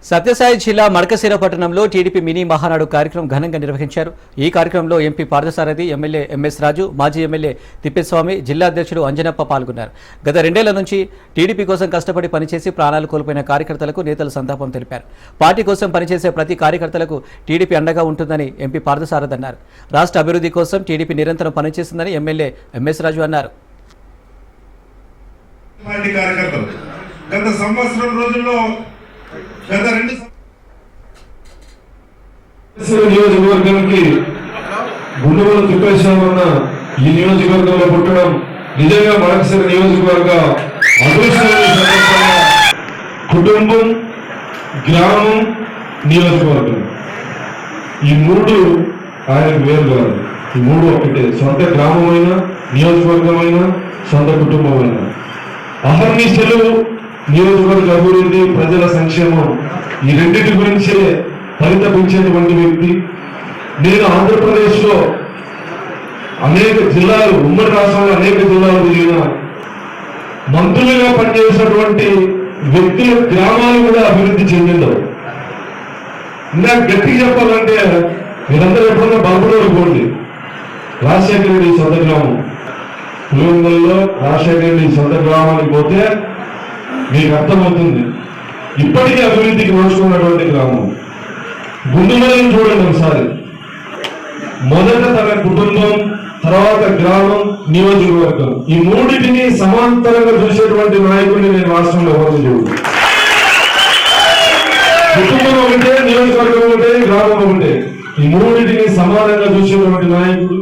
సత్యసాయి జిల్లా మడకశిర పట్టణంలో TDP mini Mahanadu కార్యక్రమం ఘనంగా నిర్వహించారు. ఈ కార్యక్రమంలో ఎంపీ పార్థసారథి, ఎమ్మెల్యే ఎంఎస్ రాజు, మాజీ ఎమ్మెల్యే తిప్పేస్వామి, జిల్లా అధ్యక్షుడు అంజనప్ప పాల్గొన్నారు. గత 2 ఏళ్ల నుంచి టీడీపీ కోసం కష్టపడి పనిచేసి ప్రాణాలు కోల్పోయిన కార్యకర్తలకు నేతలు సంతాపం తెలిపారు. పార్టీ కోసం పనిచేసే ప్రతి కార్యకర్తలకు టీడీపీ అండగా ఉంటుందని ఎంపీ పార్థసారథి అన్నారు. రాష్ట్ర అభివృద్ధి కోసం టీడీపీ నిరంతరం పనిచేస్తుందని ఎమ్మెల్యే ఎంఎస్ రాజు అన్నారు. గత సంవత్సరం రోజుల్లో నియోజకవర్గానికి గుండెల తిప్పేశామన్న ఈ నియోజకవర్గంలో పుట్టడం నిజంగా మడకశిర నియోజకవర్గ అదృష్టమైన కుటుంబం, గ్రామం, నియోజకవర్గం ఈ 3 ఆయనకు వేరు కాదు. ఈ 3 ఒకటే. సొంత గ్రామమైన, నియోజకవర్గమైన, సొంత కుటుంబమైన అహర్నిశలు నియోజకవర్గ అభివృద్ధి, ప్రజల సంక్షేమం ఈ రెండింటి గురించే పరితపించేటువంటి వ్యక్తి. నేను ఆంధ్రప్రదేశ్లో అనేక జిల్లాలు, ఉమ్మడి రాష్ట్రంలో అనేక జిల్లాలు తిరిగిన మంత్రులుగా పనిచేసినటువంటి వ్యక్తుల గ్రామాలు కూడా అభివృద్ధి చెందిండవు. ఇంకా గట్టిగా చెప్పాలంటే మీరందరూ ఎప్పుడన్నా బలపడోడు పోండి. రాజశేఖర రెడ్డి సొంత గ్రామం పులివెందులలో రాజశేఖర రెడ్డి సొంత గ్రామానికి పోతే మీకు అర్థమవుతుంది. ఇప్పటికీ అభివృద్ధికి నోచుకున్నటువంటి గ్రామం. గుండెలను చూడండి ఒకసారి. మొదట తన కుటుంబం, తర్వాత గ్రామం, నియోజకవర్గం ఈ 3టిని సమాంతరంగా చూసేటువంటి నాయకుడిని నేను రాష్ట్రంలో ఎవరు చూడు. కుటుంబం ఒకటే, నియోజకవర్గం ఒకటే, గ్రామం ఒకటే. ఈ 3టిని సమానంగా చూసేటువంటి నాయకుడు